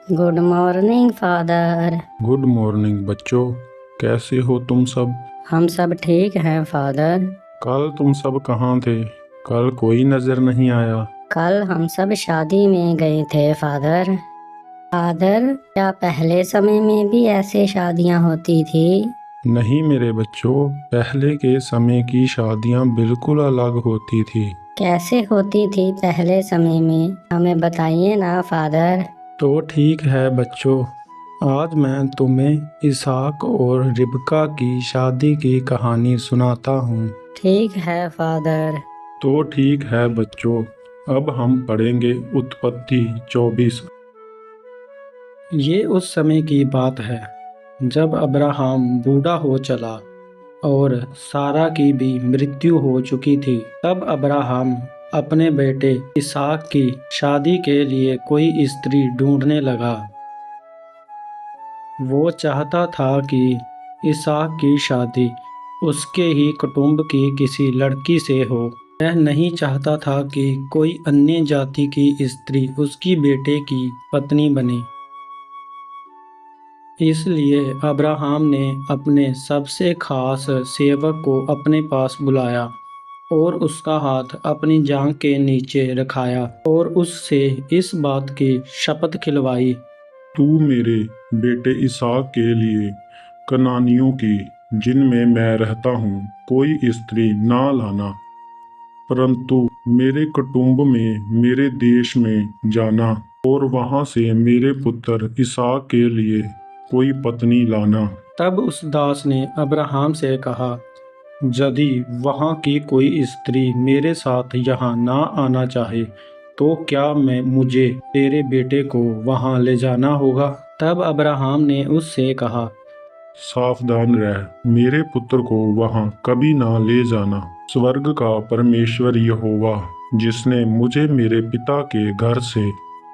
Good morning father. Good morning बच्चों, कैसे हो तुम सब? हम सब ठीक हैं फादर। कल तुम सब कहाँ थे? कल कोई नजर नहीं आया। कल हम सब शादी में गए थे फादर। फादर, क्या पहले समय में भी ऐसे शादियां होती थी? नहीं मेरे बच्चों, पहले के समय की शादियाँ बिल्कुल अलग होती थी। कैसे होती थी पहले समय में, हमें बताइए ना फादर। तो ठीक है बच्चों, आज मैं तुम्हें इसहाक और रिबका की शादी की कहानी सुनाता हूँ। ठीक है फादर। तो ठीक है बच्चों, अब हम पढ़ेंगे उत्पत्ति 24। ये उस समय की बात है जब अब्राहम बूढ़ा हो चला और सारा की भी मृत्यु हो चुकी थी। तब अब्राहम अपने बेटे इसहाक की शादी के लिए कोई स्त्री ढूंढने लगा। वो चाहता था कि इसहाक की शादी उसके ही कुटुंब की किसी लड़की से हो। वह नहीं चाहता था कि कोई अन्य जाति की स्त्री उसकी बेटे की पत्नी बने। इसलिए अब्राहम ने अपने सबसे खास सेवक को अपने पास बुलाया और उसका हाथ अपनी जांघ के नीचे रखाया और उससे इस बात की शपथ खिलवाई। तू मेरे बेटे इसहाक के लिए कनानियों की, जिनमें मैं रहता हूँ, कोई स्त्री ना लाना, परंतु मेरे कुटुंब में मेरे देश में जाना और वहां से मेरे पुत्र इसहाक के लिए कोई पत्नी लाना। तब उस दास ने अब्राहम से कहा, यदि वहां की कोई स्त्री मेरे साथ यहाँ ना आना चाहे तो क्या मुझे तेरे बेटे को वहां ले जाना होगा? तब अब्राहम ने उससे कहा, सावधान रह, मेरे पुत्र को वहां कभी ना ले जाना। स्वर्ग का परमेश्वर यहोवा, जिसने मुझे मेरे पिता के घर से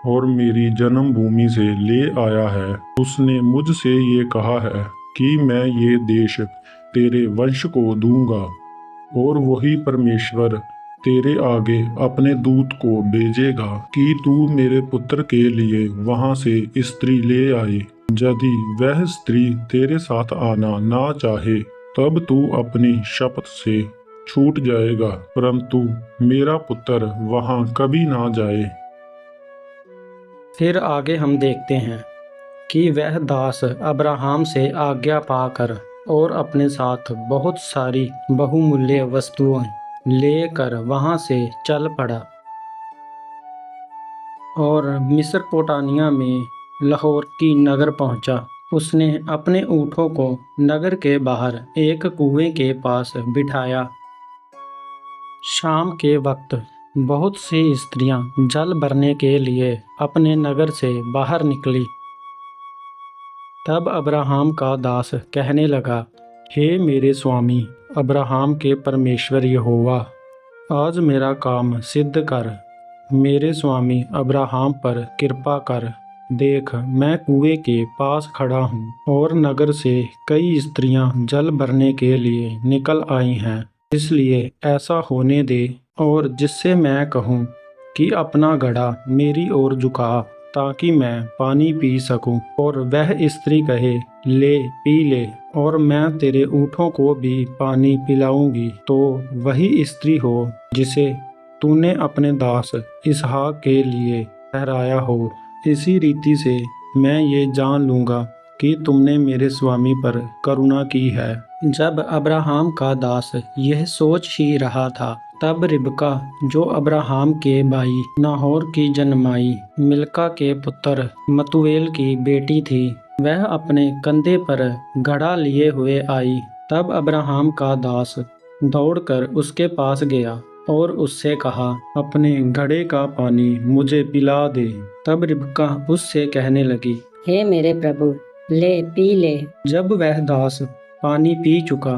और मेरी जन्मभूमि से ले आया है, उसने मुझसे ये कहा है कि मैं ये देश तेरे वंश को दूंगा। और वही परमेश्वर तेरे आगे अपने दूत को भेजेगा कि तू मेरे पुत्र के लिए वहां से स्त्री ले आए। यदि वह स्त्री तेरे साथ आना ना चाहे, तब तू अपनी शपथ से छूट जाएगा, परंतु मेरा पुत्र वहां कभी ना जाए। फिर आगे हम देखते हैं कि वह दास अब्राहम से आज्ञा पाकर और अपने साथ बहुत सारी बहुमूल्य वस्तुएं लेकर वहां से चल पड़ा और मिस्रपोटामिया में लाहौर की नगर पहुंचा। उसने अपने ऊँटों को नगर के बाहर एक कुएं के पास बिठाया। शाम के वक्त बहुत सी स्त्रियां जल भरने के लिए अपने नगर से बाहर निकली। तब अब्राहम का दास कहने लगा, हे मेरे स्वामी अब्राहम के परमेश्वर यहोवा, आज मेरा काम सिद्ध कर। मेरे स्वामी अब्राहम पर कृपा कर। देख, मैं कुएं के पास खड़ा हूँ और नगर से कई स्त्रियां जल भरने के लिए निकल आई हैं। इसलिए ऐसा होने दे और जिससे मैं कहूँ कि अपना घड़ा मेरी ओर झुका, ताकि मैं पानी पी सकूं, और वह स्त्री कहे, ले पी ले, और मैं तेरे ऊँटों को भी पानी पिलाऊंगी, तो वही स्त्री हो जिसे तूने अपने दास इसहाक के लिए ठहराया हो। इसी रीति से मैं ये जान लूंगा कि तुमने मेरे स्वामी पर करुणा की है। जब अब्राहम का दास यह सोच ही रहा था, तब रिबका, जो अब्राहम के भाई नाहोर की जन्माई मिल्का के पुत्र मतूएल की बेटी थी, वह अपने कंधे पर घड़ा लिए हुए आई। तब अब्राहम का दास दौड़कर उसके पास गया और उससे कहा, अपने घड़े का पानी मुझे पिला दे। तब रिबका उससे कहने लगी, हे मेरे प्रभु, ले पी ले। जब वह दास पानी पी चुका,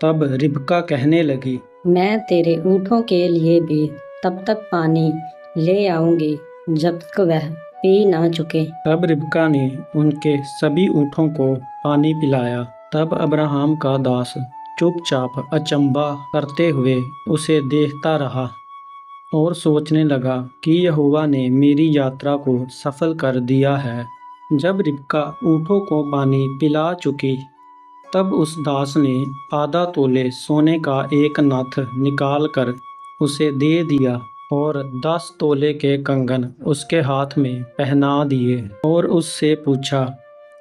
तब रिबका कहने लगी, मैं तेरे ऊँटों के लिए भी तब तक पानी ले आऊंगी जब तक वह पी ना चुके। तब रिबका ने उनके सभी ऊँटों को पानी पिलाया। तब अब्राहम का दास चुपचाप अचंभा करते हुए उसे देखता रहा और सोचने लगा कि यहोवा ने मेरी यात्रा को सफल कर दिया है। जब रिबका ऊँटों को पानी पिला चुकी, तब उस दास ने आधा तोले सोने का एक नथ निकालकर उसे दे दिया और 10 तोले के कंगन उसके हाथ में पहना दिए और उससे पूछा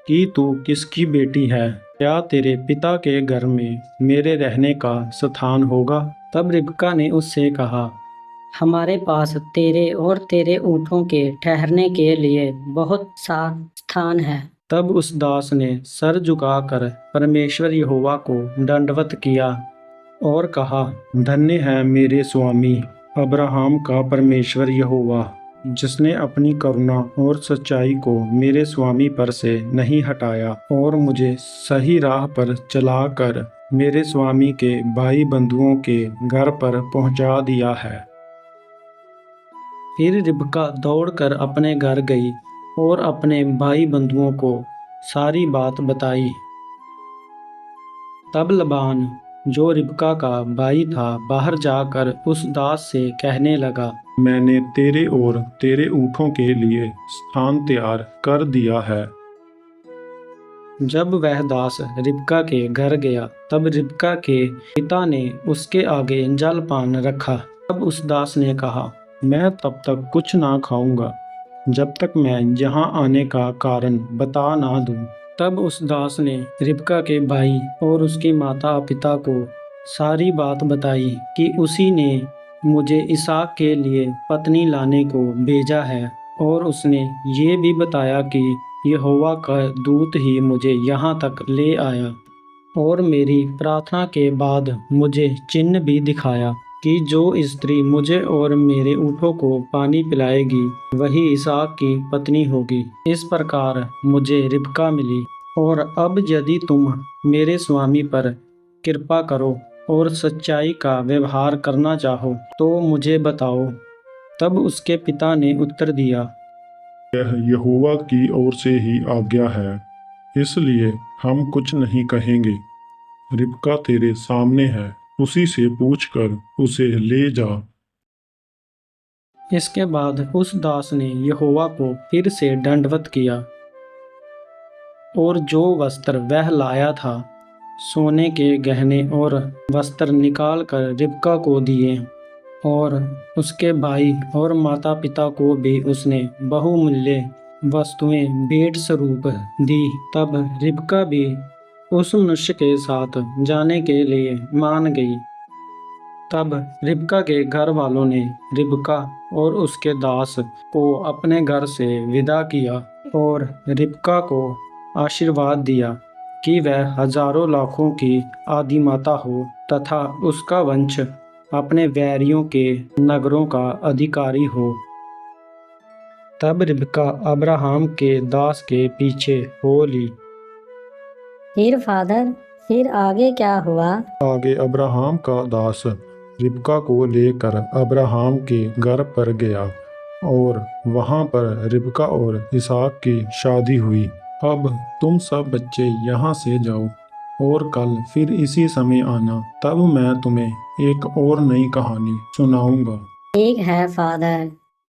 कि तू किसकी बेटी है? क्या तेरे पिता के घर में मेरे रहने का स्थान होगा? तब रिबका ने उससे कहा, हमारे पास तेरे और तेरे ऊँटों के ठहरने के लिए बहुत सा स्थान है। तब उस दास ने सर झुकाकर परमेश्वर यहोवा को दंडवत किया और कहा, धन्य है मेरे स्वामी अब्राहम का परमेश्वर यहोवा, जिसने अपनी करुणा और सच्चाई को मेरे स्वामी पर से नहीं हटाया और मुझे सही राह पर चलाकर मेरे स्वामी के भाई बंधुओं के घर पर पहुंचा दिया है। फिर रिबका दौड़कर अपने घर गई और अपने भाई बंधुओं को सारी बात बताई। तब लबान, जो रिबका का भाई था, बाहर जाकर उस दास से कहने लगा, मैंने तेरे और तेरे ऊँटों के लिए स्थान तैयार कर दिया है। जब वह दास रिबका के घर गया, तब रिबका के पिता ने उसके आगे जलपान रखा। तब उस दास ने कहा, मैं तब तक कुछ ना खाऊंगा जब तक मैं यहाँ आने का कारण बता ना दूं। तब उस दास ने रिबका के भाई और उसकी माता पिता को सारी बात बताई कि उसी ने मुझे इसहाक के लिए पत्नी लाने को भेजा है और उसने ये भी बताया कि यहोवा का दूत ही मुझे यहाँ तक ले आया और मेरी प्रार्थना के बाद मुझे चिन्ह भी दिखाया कि जो स्त्री मुझे और मेरे ऊँटों को पानी पिलाएगी वही इसहाक की पत्नी होगी। इस प्रकार मुझे रिबका मिली। और अब यदि तुम मेरे स्वामी पर कृपा करो और सच्चाई का व्यवहार करना चाहो तो मुझे बताओ। तब उसके पिता ने उत्तर दिया, यह यहोवा की ओर से ही आज्ञा है, इसलिए हम कुछ नहीं कहेंगे। रिबका तेरे सामने है, उसी से पूछकर उसे ले जा। इसके बाद उस दास ने यहोवा को फिर से दंडवत किया और जो वस्त्र वह लाया था, सोने के गहने और वस्त्र निकाल कर रिबका को दिए और उसके भाई और माता पिता को भी उसने बहुमूल्य वस्तुएं भेंट स्वरूप दी। तब रिबका भी उस मनुष्य के साथ जाने के लिए मान गई। तब रिबका के घर वालों ने रिबका और उसके दास को अपने घर से विदा किया और रिबका को आशीर्वाद दिया कि वह हजारों लाखों की आदिमाता हो तथा उसका वंश अपने वैरियों के नगरों का अधिकारी हो। तब रिबका अब्राहम के दास के पीछे हो ली। फिर फादर, फिर आगे क्या हुआ? आगे अब्राहम का दास रिबका को लेकर अब्राहम के घर पर गया और वहां पर रिबका और इसहाक की शादी हुई। अब तुम सब बच्चे यहाँ से जाओ और कल फिर इसी समय आना, तब मैं तुम्हें एक और नई कहानी सुनाऊंगा। ठीक है फादर।